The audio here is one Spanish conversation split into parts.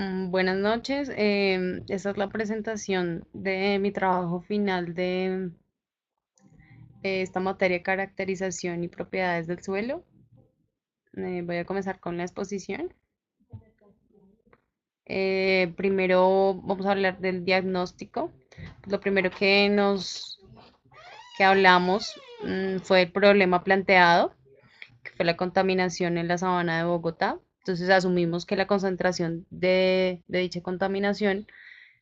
Buenas noches. Esta es la presentación de mi trabajo final de esta materia, caracterización y propiedades del suelo. Voy a comenzar con la exposición. Primero vamos a hablar del diagnóstico. Lo primero que hablamos fue el problema planteado, que fue la contaminación en la sabana de Bogotá. Entonces asumimos que la concentración de dicha contaminación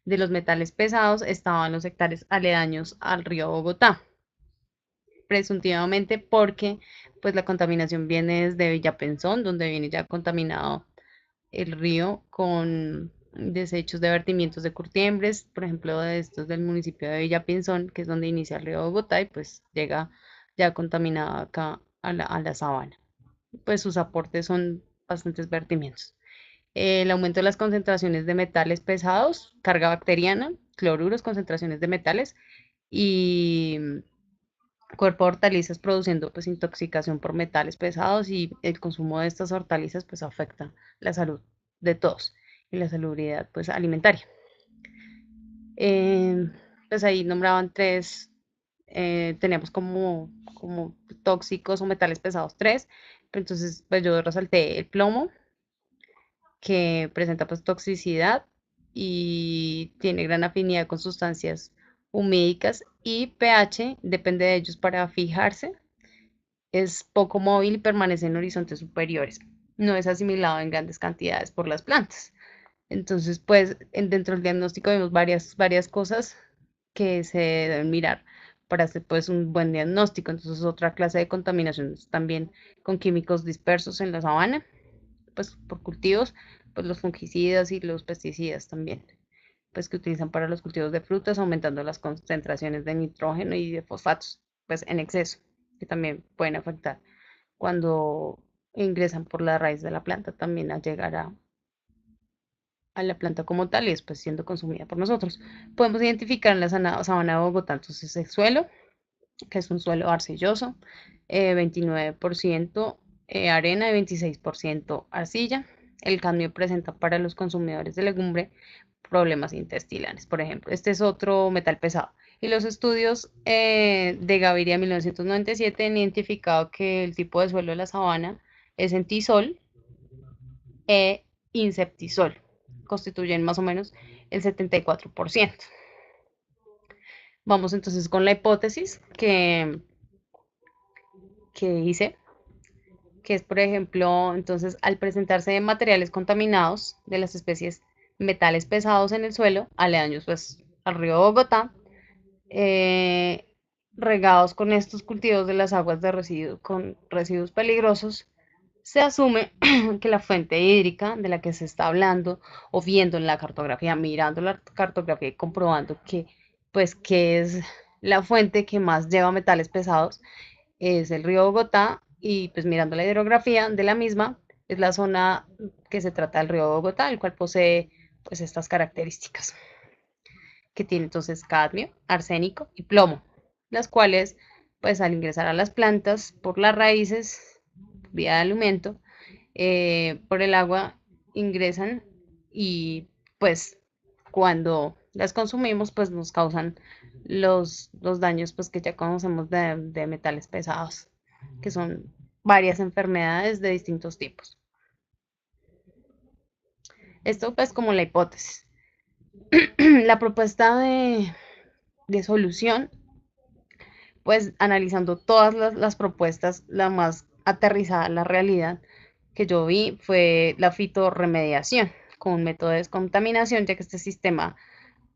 de los metales pesados estaban en los hectáreas aledaños al río Bogotá, presuntivamente porque pues la contaminación viene desde Villapenzón, donde viene ya contaminado el río con desechos de vertimientos de curtiembres, por ejemplo, de estos del municipio de Villapenzón, que es donde inicia el río Bogotá y pues llega ya contaminado acá a la sabana. Pues sus aportes son bastantes vertimientos. El aumento de las concentraciones de metales pesados, carga bacteriana, cloruros, concentraciones de metales y cuerpo de hortalizas produciendo pues intoxicación por metales pesados, y el consumo de estas hortalizas pues afecta la salud de todos y la salubridad pues alimentaria. Eh, pues ahí nombraban tres, teníamos como tóxicos o metales pesados tres, pero entonces pues yo resalté el plomo, que presenta pues toxicidad y tiene gran afinidad con sustancias humídicas, y pH depende de ellos para fijarse, es poco móvil y permanece en horizontes superiores. No es asimilado en grandes cantidades por las plantas. Entonces, pues dentro del diagnóstico vemos varias cosas que se deben mirar para hacer pues un buen diagnóstico. Entonces, otra clase de contaminación es también con químicos dispersos en la sabana, pues por cultivos, pues los fungicidas y los pesticidas también, pues que utilizan para los cultivos de frutas, aumentando las concentraciones de nitrógeno y de fosfatos, pues en exceso, que también pueden afectar cuando ingresan por la raíz de la planta también a llegar a la planta como tal y después siendo consumida por nosotros. Podemos identificar en la sabana de Bogotá entonces el suelo, que es un suelo arcilloso, 29% arena y 26% arcilla. El cadmio presenta para los consumidores de legumbre problemas intestinales, por ejemplo. Este es otro metal pesado. Y los estudios de Gaviria 1997 han identificado que el tipo de suelo de la sabana es entisol e inseptisol. Constituyen más o menos el 74%. Vamos entonces con la hipótesis que hice, que es, por ejemplo, entonces, al presentarse materiales contaminados de las especies metales pesados en el suelo, aledaños pues al río Bogotá, eh, regados con estos cultivos de las aguas de residuos con residuos peligrosos, se asume que la fuente hídrica de la que se está hablando, o viendo en la cartografía, mirando la cartografía y comprobando que es la fuente que más lleva metales pesados, es el río Bogotá, y pues mirando la hidrografía de la misma, es la zona que se trata del río Bogotá, el cual posee pues estas características, que tiene entonces cadmio, arsénico y plomo, las cuales pues al ingresar a las plantas por las raíces, vía de alimento, por el agua ingresan y pues cuando las consumimos pues nos causan los daños pues que ya conocemos de metales pesados, que son varias enfermedades de distintos tipos. Esto pues como la hipótesis. La propuesta de solución, pues analizando todas las propuestas, la más aterrizada a la realidad que yo vi fue la fitorremediación con un método de descontaminación, ya que este sistema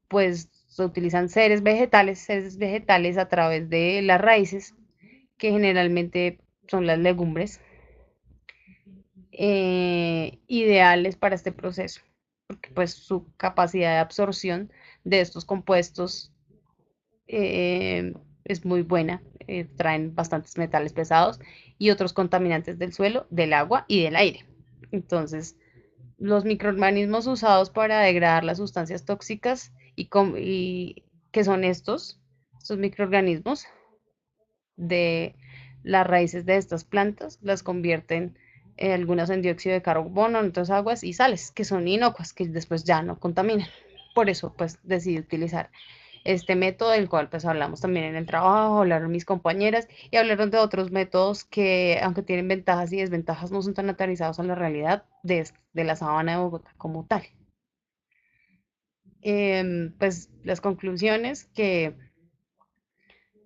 pues se utilizan seres vegetales a través de las raíces, que generalmente son las legumbres, ideales para este proceso, porque pues su capacidad de absorción de estos compuestos es muy buena, traen bastantes metales pesados y otros contaminantes del suelo, del agua y del aire. Entonces, los microorganismos usados para degradar las sustancias tóxicas y que son estos microorganismos de las raíces de estas plantas, las convierten algunas en dióxido de carbono en otras aguas y sales que son inocuas, que después ya no contaminan. Por eso pues decidí utilizar este método del cual pues hablamos también en el trabajo, hablaron mis compañeras y hablaron de otros métodos que aunque tienen ventajas y desventajas no son tan aterrizados a la realidad de la sabana de Bogotá como tal. Pues las conclusiones que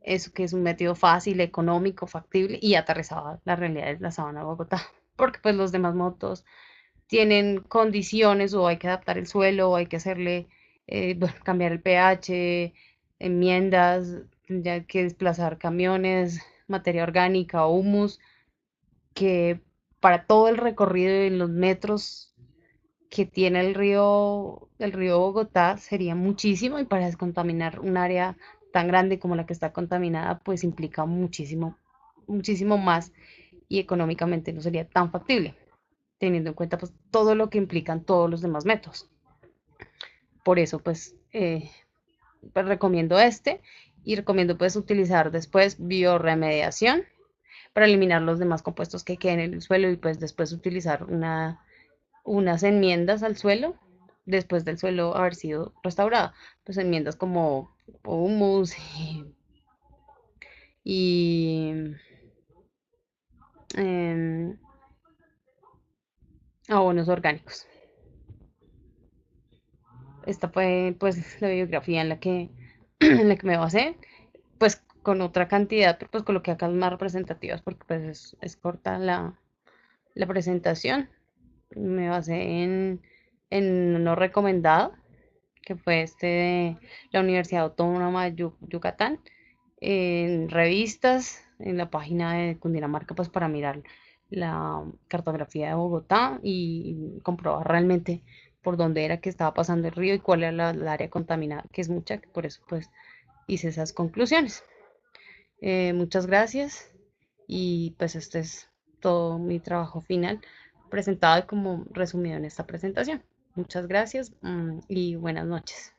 es un método fácil, económico, factible y aterrizado a la realidad de la sabana de Bogotá, porque pues los demás métodos tienen condiciones o hay que adaptar el suelo o hay que hacerle, bueno, cambiar el pH, enmiendas, tendría que desplazar camiones, materia orgánica o humus, que para todo el recorrido y los metros que tiene el río Bogotá sería muchísimo y para descontaminar un área tan grande como la que está contaminada, pues implica muchísimo, muchísimo más y económicamente no sería tan factible, teniendo en cuenta pues todo lo que implican todos los demás métodos. Por eso pues recomiendo este y recomiendo pues utilizar después bioremediación para eliminar los demás compuestos que queden en el suelo y pues después utilizar unas enmiendas al suelo después del suelo haber sido restaurado. Pues enmiendas como humus y em, abonos orgánicos. Esta fue pues la biografía en la que, en la que me basé, pues con otra cantidad, pero pues coloqué acá más representativas porque pues es corta la presentación. Me basé en uno recomendado, que fue este de la Universidad Autónoma de Yucatán, en revistas, en la página de Cundinamarca, pues para mirar la cartografía de Bogotá y comprobar realmente por dónde era que estaba pasando el río y cuál era la área contaminada, que es mucha, que por eso pues hice esas conclusiones. Muchas gracias y pues este es todo mi trabajo final presentado y como resumido en esta presentación. Muchas gracias, y buenas noches.